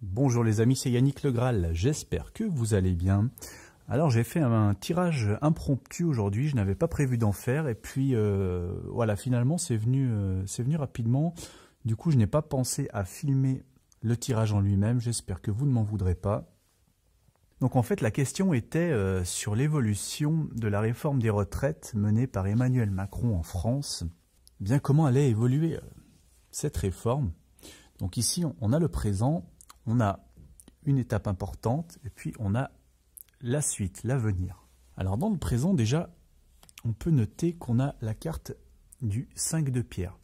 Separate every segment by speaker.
Speaker 1: Bonjour les amis, c'est Yannick Le Graal, j'espère que vous allez bien. Alors j'ai fait un tirage impromptu aujourd'hui, je n'avais pas prévu d'en faire et puis voilà, finalement c'est venu rapidement. Du coup je n'ai pas pensé à filmer le tirage en lui-même, j'espère que vous ne m'en voudrez pas. Donc en fait la question était sur l'évolution de la réforme des retraites menée par Emmanuel Macron en France. Bien comment allait évoluer cette réforme? Donc ici on a le présent. On a une étape importante et puis on a la suite, l'avenir. Alors dans le présent déjà, on peut noter qu'on a la carte du 5 de pierre.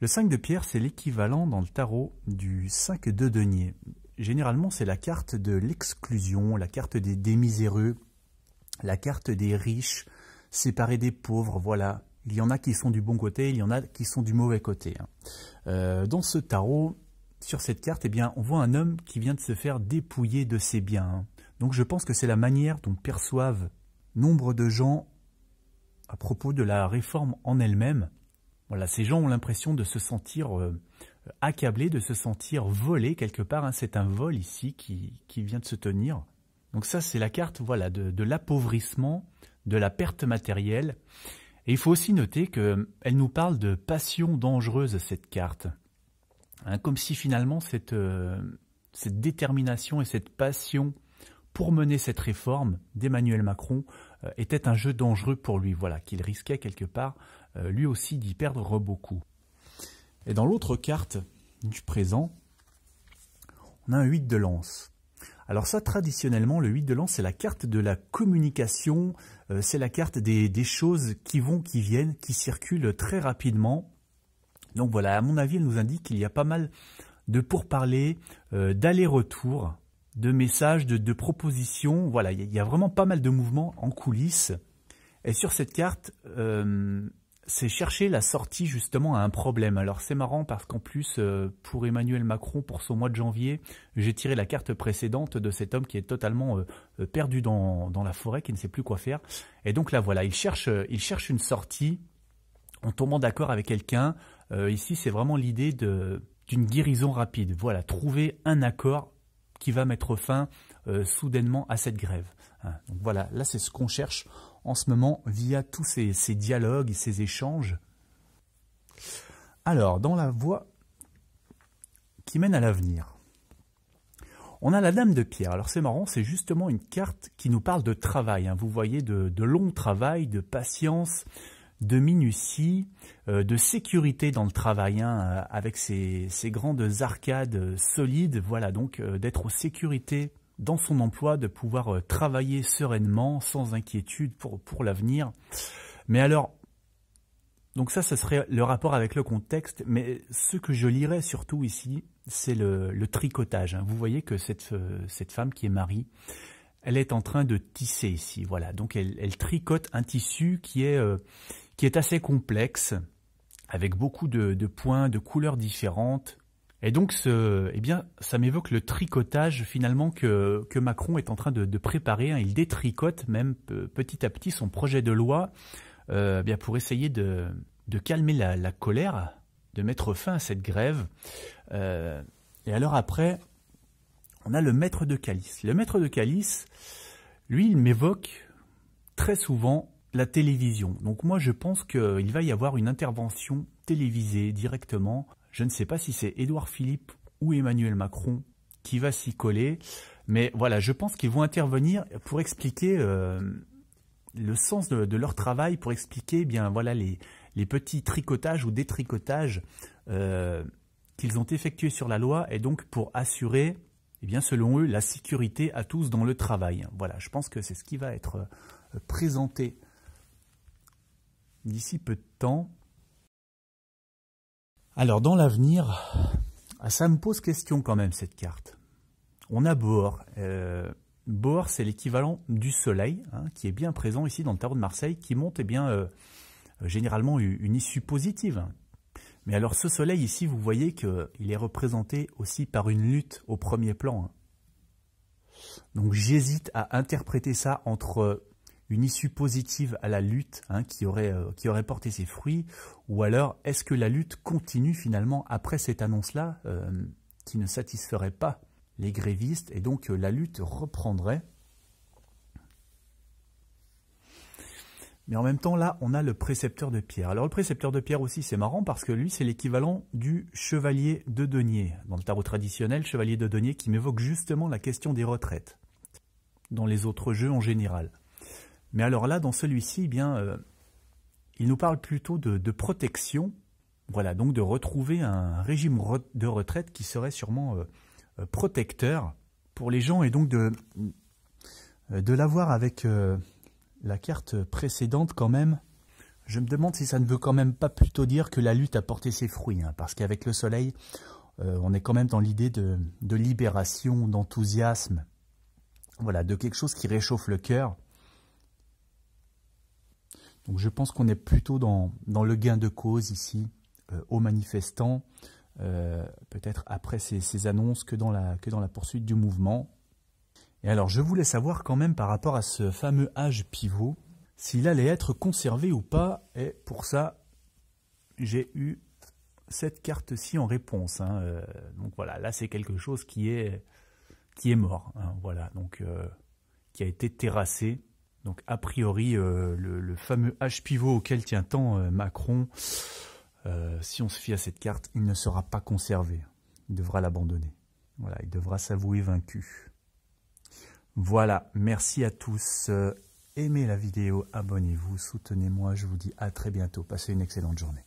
Speaker 1: Le 5 de pierre, c'est l'équivalent dans le tarot du 5 de denier. Généralement, c'est la carte de l'exclusion, la carte des miséreux, la carte des riches, séparés des pauvres, voilà. Il y en a qui sont du bon côté, il y en a qui sont du mauvais côté. Dans ce tarot, sur cette carte, eh bien, on voit un homme qui vient de se faire dépouiller de ses biens. Donc je pense que c'est la manière dont perçoivent nombre de gens à propos de la réforme en elle-même. Voilà, ces gens ont l'impression de se sentir accablés, de se sentir volés quelque part. C'est un vol ici qui vient de se tenir. Donc ça, c'est la carte voilà, de l'appauvrissement, de la perte matérielle. Et il faut aussi noter qu'elle nous parle de passion dangereuse, cette carte. Comme si finalement cette détermination et cette passion pour mener cette réforme d'Emmanuel Macron était un jeu dangereux pour lui, voilà, qu'il risquait quelque part lui aussi d'y perdre beaucoup. Et dans l'autre carte du présent, on a un 8 de lance. Alors ça, traditionnellement, le 8 de lance, c'est la carte de la communication, c'est la carte des choses qui vont, qui viennent, qui circulent très rapidement. Donc voilà, à mon avis, elle nous indique qu'il y a pas mal de pourparlers, d'allers-retours, de messages, de propositions. Voilà, il y a vraiment pas mal de mouvements en coulisses. Et sur cette carte, c'est chercher la sortie justement à un problème. Alors c'est marrant parce qu'en plus, pour Emmanuel Macron, pour son mois de janvier, j'ai tiré la carte précédente de cet homme qui est totalement perdu dans la forêt, qui ne sait plus quoi faire. Et donc là, voilà, il cherche une sortie en tombant d'accord avec quelqu'un. Ici, c'est vraiment l'idée d'une guérison rapide. Voilà, trouver un accord qui va mettre fin soudainement à cette grève. Donc voilà, là, c'est ce qu'on cherche en ce moment via tous ces dialogues et ces échanges. Alors, dans la voie qui mène à l'avenir, on a la Dame de pierre. Alors, c'est marrant, c'est justement une carte qui nous parle de travail. Vous voyez, de long travail, de patience, de minutie, de sécurité dans le travail, avec ces grandes arcades solides, voilà, donc d'être en sécurité dans son emploi, de pouvoir travailler sereinement, sans inquiétude pour l'avenir. Mais alors, donc ça serait le rapport avec le contexte, mais ce que je lirais surtout ici, c'est le tricotage. Vous voyez que cette femme qui est Marie, elle est en train de tisser ici, voilà, donc elle tricote un tissu qui est assez complexe, avec beaucoup de points, de couleurs différentes. Et donc, eh bien, ça m'évoque le tricotage finalement que Macron est en train de préparer. Il détricote même petit à petit son projet de loi bien pour essayer de calmer la colère, de mettre fin à cette grève. Et alors après, on a le maître de calice. Le maître de calice, lui, il m'évoque très souvent la télévision. Donc moi, je pense qu'il va y avoir une intervention télévisée directement. Je ne sais pas si c'est Édouard Philippe ou Emmanuel Macron qui va s'y coller. Mais voilà, je pense qu'ils vont intervenir pour expliquer le sens de leur travail, pour expliquer eh bien voilà les petits tricotages ou détricotages qu'ils ont effectués sur la loi et donc pour assurer, eh bien, selon eux, la sécurité à tous dans le travail. Voilà, je pense que c'est ce qui va être présenté d'ici peu de temps. Alors, dans l'avenir, ça me pose question quand même, cette carte. On a Bohor. Bohor, c'est l'équivalent du soleil, qui est bien présent ici dans le tarot de Marseille, qui montre eh bien, généralement une issue positive. Mais alors ce soleil ici, vous voyez qu'il est représenté aussi par une lutte au premier plan. Donc j'hésite à interpréter ça entre une issue positive à la lutte qui aurait porté ses fruits, ou alors est-ce que la lutte continue finalement après cette annonce-là qui ne satisferait pas les grévistes, et donc la lutte reprendrait. Mais en même temps, là, on a le précepteur de pierre. Alors, le précepteur de pierre aussi, c'est marrant parce que lui, c'est l'équivalent du chevalier de denier. Dans le tarot traditionnel, chevalier de denier qui m'évoque justement la question des retraites. Dans les autres jeux en général. Mais alors là, dans celui-ci, eh bien, il nous parle plutôt de protection. Voilà, donc de retrouver un régime de retraite qui serait sûrement protecteur pour les gens. Et donc de l'avoir avec la carte précédente quand même. Je me demande si ça ne veut quand même pas plutôt dire que la lutte a porté ses fruits. Hein, parce qu'avec le soleil, on est quand même dans l'idée de libération, d'enthousiasme. Voilà, de quelque chose qui réchauffe le cœur. Donc je pense qu'on est plutôt dans le gain de cause ici, aux manifestants, peut-être après ces annonces que dans la poursuite du mouvement. Et alors je voulais savoir quand même par rapport à ce fameux âge pivot, s'il allait être conservé ou pas, et pour ça, j'ai eu cette carte-ci en réponse. Hein. Donc voilà, là c'est quelque chose qui est mort, hein, voilà, donc qui a été terrassé. Donc a priori, le fameux H pivot auquel tient tant Macron, si on se fie à cette carte, il ne sera pas conservé. Il devra l'abandonner. Voilà, il devra s'avouer vaincu. Voilà, merci à tous. Aimez la vidéo, abonnez-vous, soutenez-moi. Je vous dis à très bientôt. Passez une excellente journée.